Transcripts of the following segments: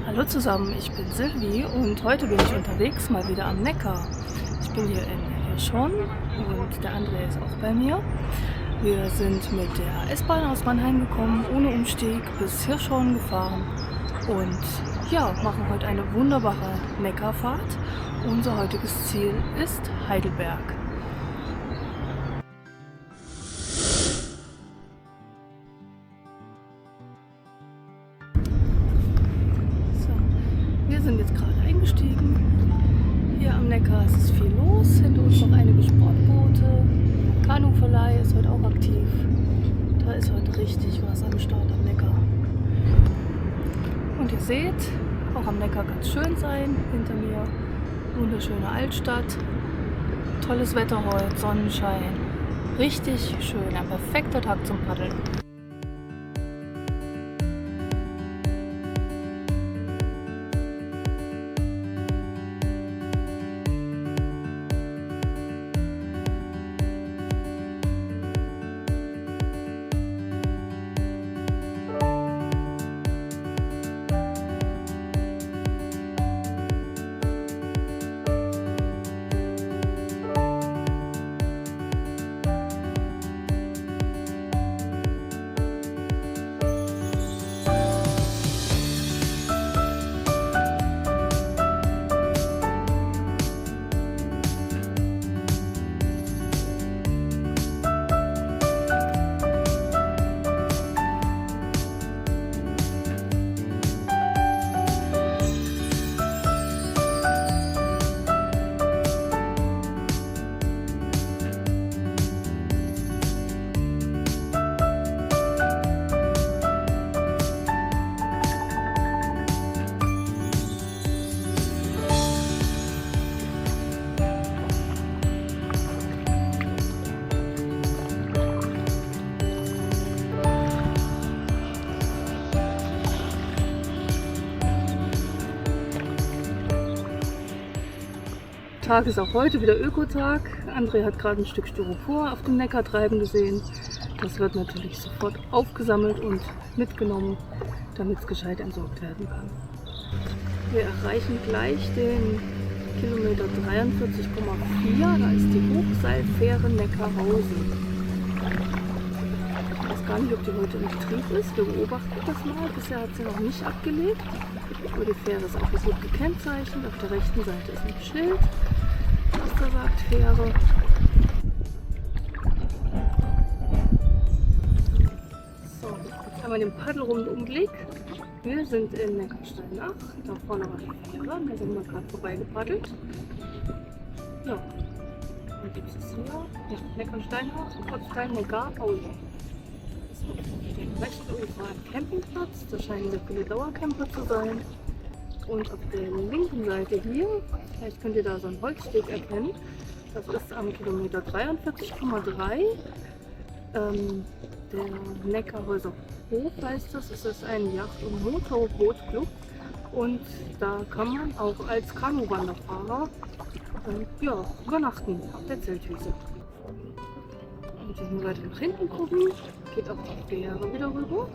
Hallo zusammen, ich bin Silvi und heute bin ich unterwegs, mal wieder am Neckar. Ich bin hier in Hirschhorn und der André ist auch bei mir. Wir sind mit der S-Bahn aus Mannheim gekommen, ohne Umstieg bis Hirschhorn gefahren und ja, machen heute eine wunderbare Neckarfahrt. Unser heutiges Ziel ist Heidelberg. Wir sind jetzt gerade eingestiegen. Hier am Neckar ist es viel los. Hinter uns noch einige Sportboote. Kanuverleih ist heute auch aktiv. Da ist heute richtig was am Start am Neckar. Und ihr seht, auch am Neckar kann es schön sein. Hinter mir wunderschöne Altstadt. Tolles Wetter heute, Sonnenschein. Richtig schön, ein perfekter Tag zum Paddeln. Tag ist auch heute wieder Ökotag. André hat gerade ein Stück Styropor auf dem Neckar treiben gesehen. Das wird natürlich sofort aufgesammelt und mitgenommen, damit es gescheit entsorgt werden kann. Wir erreichen gleich den Kilometer 43,4. Da ist die Hochseilfähre Neckarhausen. Ich weiß gar nicht, ob die heute in Betrieb ist. Wir beobachten das mal. Bisher hat sie noch nicht abgelegt. Aber die Fähre ist auch gut gekennzeichnet. Auf der rechten Seite ist ein Schild. Was da sagt, Fähre. So, jetzt haben wir den Paddelrundumblick. Wir sind in Neckarsteinach. Da vorne war die Fähre. Da sind wir gerade vorbeigepaddelt. Ja, und gibt es hier? Ja, Neckarsteinach, Ortsteil Neckar-Aule. Rechts unten war ein Campingplatz. Da scheinen sehr viele Dauercamper zu sein. Und auf der linken Seite hier, vielleicht könnt ihr da so einen Holzsteg erkennen, das ist am Kilometer 43,3 der Neckarhäuser Hof heißt das. Es ist ein Yacht- und Motorbootclub und da kann man auch als Kanuwanderfahrer ja, übernachten auf der Zeltwiese. Und wenn wir weiter nach hinten gucken, geht auch die Fähre wieder rüber.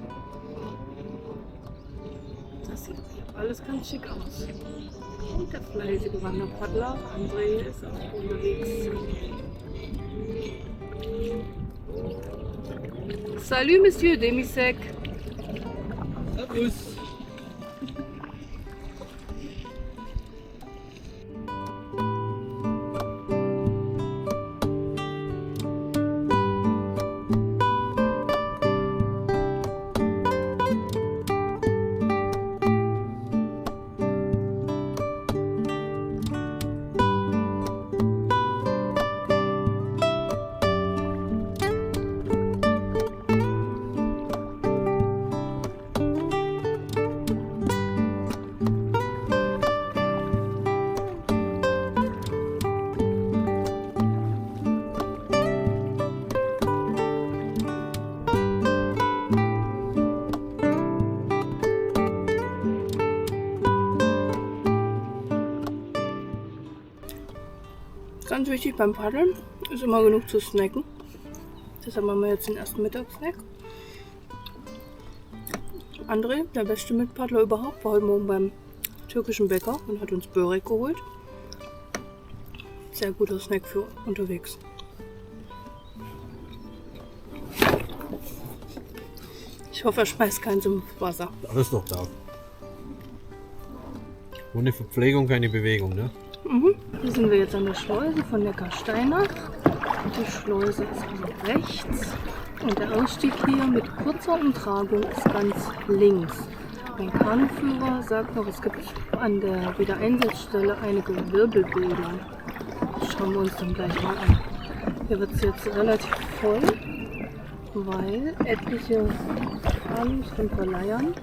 Das sieht alles ganz schick aus. Und der fleißige Wanderpaddler André ist auch unterwegs. Salut Monsieur Demisec. Servus. Ganz wichtig beim Paddeln ist immer genug zu snacken. Deshalb machen wir jetzt den ersten Mittagssnack. André, der beste Mitpaddler überhaupt, war heute Morgen beim türkischen Bäcker und hat uns Börek geholt. Sehr guter Snack für unterwegs. Ich hoffe, er schmeißt kein Sumpfwasser. Alles noch da. Ohne Verpflegung keine Bewegung, ne? Mhm. Hier sind wir jetzt an der Schleuse von Neckarsteinach. Die Schleuse ist also rechts und der Ausstieg hier mit kurzer Umtragung ist ganz links. Mein Kanuführer sagt noch, es gibt an der Wiedereinsatzstelle einige Wirbelbildung. Das schauen wir uns dann gleich mal an. Hier wird es jetzt relativ voll, weil etliche Kanus von Verleihern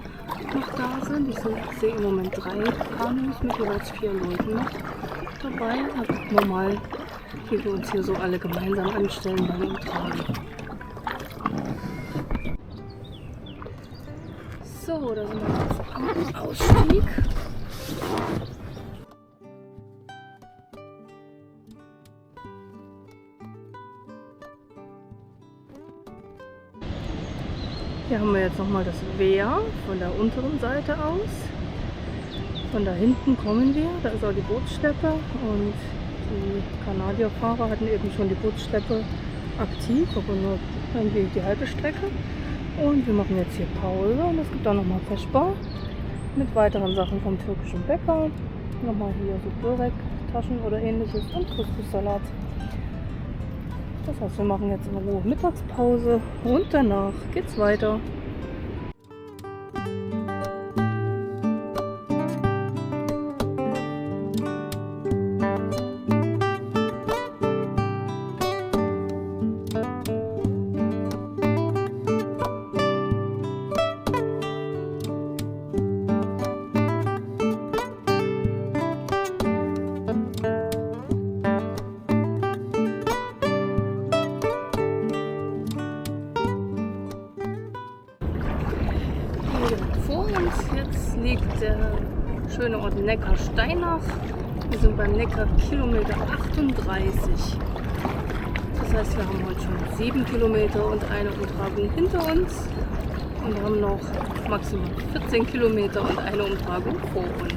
noch da sind. Ich sehe im Moment 3 Kanus mit jeweils 4 Leuten noch dabei. Da gucken wir mal, wie wir uns hier so alle gemeinsam anstellen beim Umtragen. So, da sind wir jetzt am Ausstieg. Hier haben wir jetzt nochmal das Wehr von der unteren Seite aus. Von da hinten kommen wir, da ist auch die Bootsschleppe und die Kanadierfahrer hatten eben schon die Bootsschleppe aktiv, aber nur irgendwie die halbe Strecke. Und wir machen jetzt hier Pause und es gibt auch nochmal Feschbar mit weiteren Sachen vom türkischen Bäcker. Nochmal hier so Börek-Taschen oder ähnliches und Couscous-Salat. Das heißt, wir machen jetzt in Ruhe Mittagspause und danach geht's weiter. Vor uns jetzt liegt der schöne Ort Neckarsteinach. Wir sind beim Neckar Kilometer 38. Das heißt, wir haben heute schon 7 Kilometer und eine Umtragung hinter uns und haben noch maximal 14 Kilometer und eine Umtragung vor uns.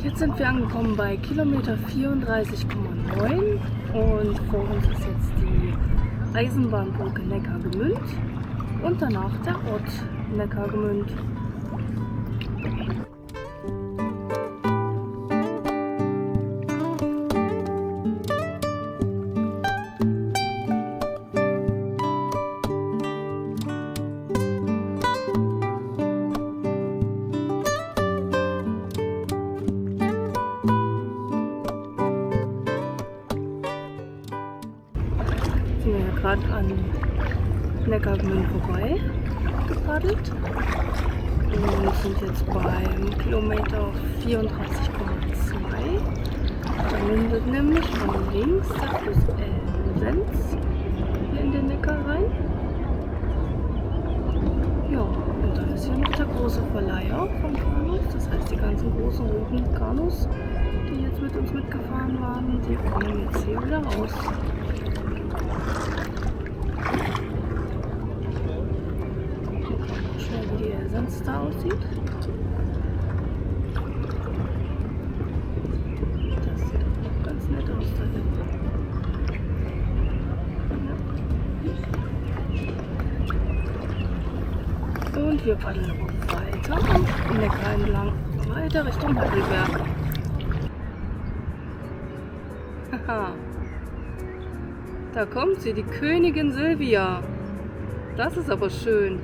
Jetzt sind wir angekommen bei Kilometer 34,9 und vor uns ist jetzt die Eisenbahnbrücke Neckargemünd und danach der Ort Neckargemünd. Sind wir ja gerade an Neckargemünd vorbei gepaddelt und sind jetzt beim Kilometer 34,2. Da mündet nämlich von links der Fluss Elsenz hier in den Neckar rein. Ja, und dann ist hier noch der große Verleiher von Kanus, das heißt die ganzen großen roten Kanus, die jetzt mit uns mitgefahren waren, die kommen jetzt hier wieder raus. Schnell, wie die Elsenz da aussieht. Das sieht auch ganz nett aus da hinten. Ja. Und wir paddeln noch weiter am Neckar entlang, weiter Richtung Heidelberg. Haha. Da kommt sie, die Königin Silvia. Das ist aber schön.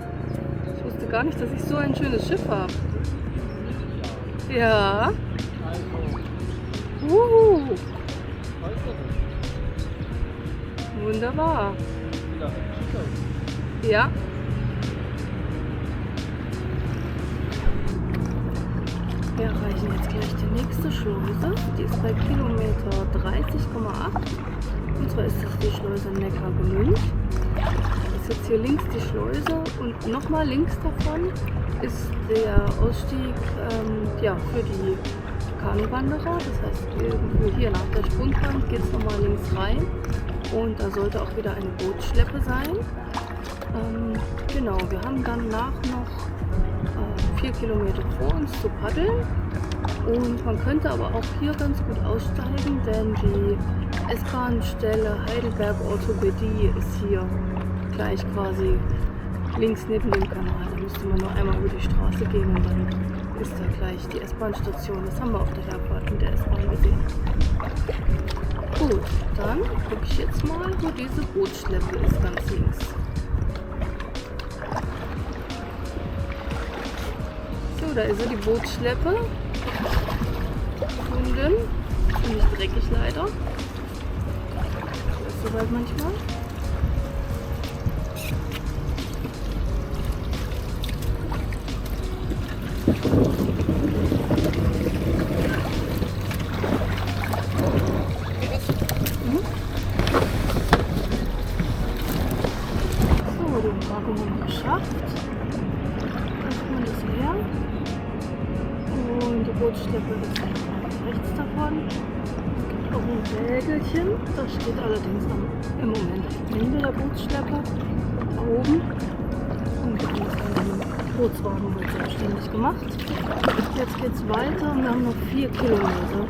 Ich wusste gar nicht, dass ich so ein schönes Schiff habe. Ja. Wunderbar. Ja. Wir erreichen jetzt gleich die nächste Schleuse. Die ist bei Kilometer 30,8. Und zwar ist das die Schleuse Neckargemünd. Das ist jetzt hier links die Schleuse und nochmal links davon ist der Ausstieg für die Kanuwanderer. Das heißt, irgendwo hier nach der Sprungwand geht es nochmal links rein. Und da sollte auch wieder eine Bootsschleppe sein. Genau, wir haben danach noch 4 Kilometer vor uns zu paddeln. Und man könnte aber auch hier ganz gut aussteigen, denn die S-Bahn-Stelle Heidelberg-Orthopädie ist hier gleich quasi links neben dem Kanal. Da müsste man nur einmal über die Straße gehen und dann ist da gleich die S-Bahn-Station. Das haben wir auf der Herfahrt mit der S-Bahn gesehen. Gut, dann gucke ich jetzt mal, wo diese Bootsschleppe ist, ganz links. So, da ist sie, die Bootsschleppe. Gefunden. Ziemlich dreckig leider. Das ist soweit manchmal. So, den Wagen haben wir geschafft. Da kommt das her. Und die Bootsschleppe ist rechts davon. Es gibt auch ein Wägelchen. Das steht allerdings im Moment am Ende der Bootsschleppe. Da oben. Und wir haben das an dem Bootswagen heute selbstständig gemacht. Jetzt geht es weiter und wir haben noch 4 Kilometer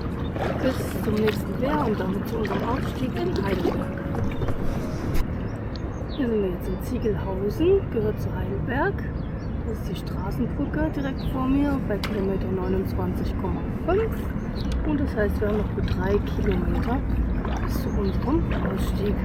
bis zum nächsten Wehr und damit zu unserem Aufstieg in Heidelberg. Hier sind wir jetzt in Ziegelhausen, gehört zu Heidelberg. Das ist die Straßenbrücke direkt vor mir bei Kilometer 29,5. Und das heißt, wir haben noch gut 3 Kilometer bis zu unserem Ausstieg.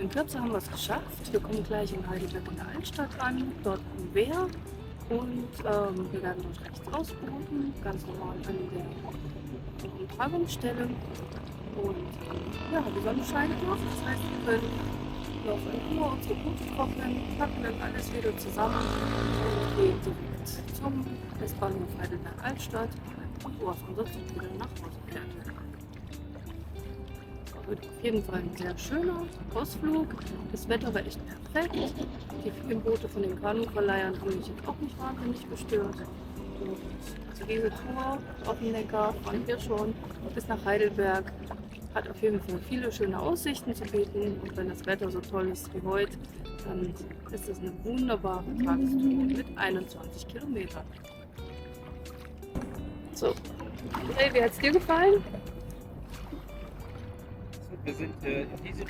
In Kürze haben wir es geschafft. Wir kommen gleich in Heidelberg in der Altstadt an, dort am Wehr. Und wir werden dort rechts ausbooten, ganz normal an der Umtragungsstelle. Und ja, die Sonne scheint noch. Das heißt, wir können noch in Ruhe unsere Boote trocknen, packen dann alles wieder zusammen und gehen direkt zum S-Bahnhof Heidelberg Altstadt, wo auf unser Zug wieder nach Hause fährt. Wird auf jeden Fall ein sehr schöner Ausflug. Das Wetter war echt perfekt. Die vielen Boote von den Kanuverleihern haben mich jetzt auch nicht wahnsinnig gestört. Und also diese Tour auf dem Neckar von hier schon bis nach Heidelberg hat auf jeden Fall viele schöne Aussichten zu bieten. Und wenn das Wetter so toll ist wie heute, dann ist es eine wunderbare Tagestour mit 21 Kilometern. So, hey, wie hat es dir gefallen? Wir sind in diesem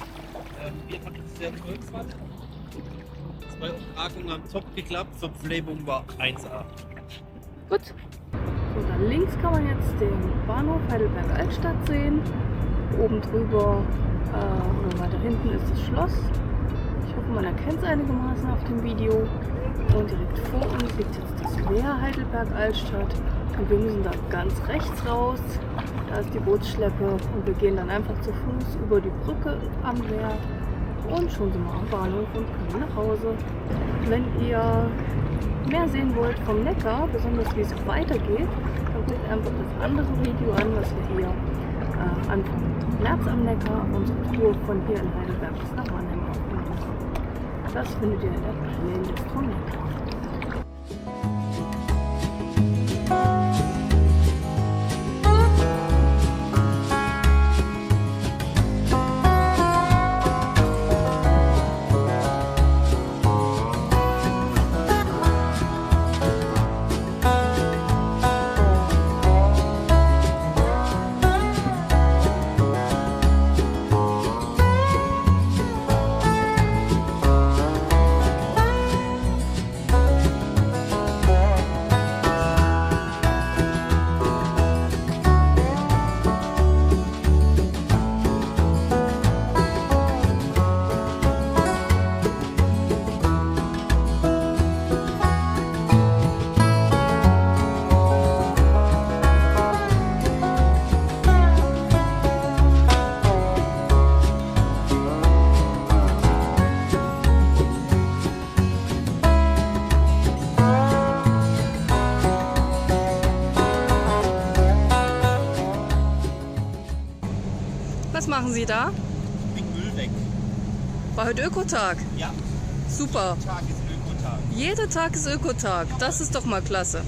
sehr Volkswagen. 2 Umtragungen haben top geklappt, Verpflegung war 1A. Gut. So, dann links kann man jetzt den Bahnhof Heidelberg Altstadt sehen. Oben drüber oder weiter hinten ist das Schloss. Ich hoffe, man erkennt es einigermaßen auf dem Video. Und direkt vor uns liegt jetzt das Wehr Heidelberg Altstadt. Und wir müssen da ganz rechts raus. Da ist die Bootsschleppe und wir gehen dann einfach zu Fuß über die Brücke am Wehr und schon sind wir am Bahnhof und können nach Hause. Wenn ihr mehr sehen wollt vom Neckar, besonders wie es weitergeht, dann guckt einfach das andere Video an, was wir hier Anfang März am Neckar, unsere Tour von hier in Heidelberg bis nach Mannheim aufgenommen haben. Das findet ihr in der Playlist vom Neckar. machen Sie da? Bring Müll weg. War heute Ökotag. Ja, Super. Tag ist Ökotag. Jeder Tag ist Ökotag. Das ist doch mal klasse.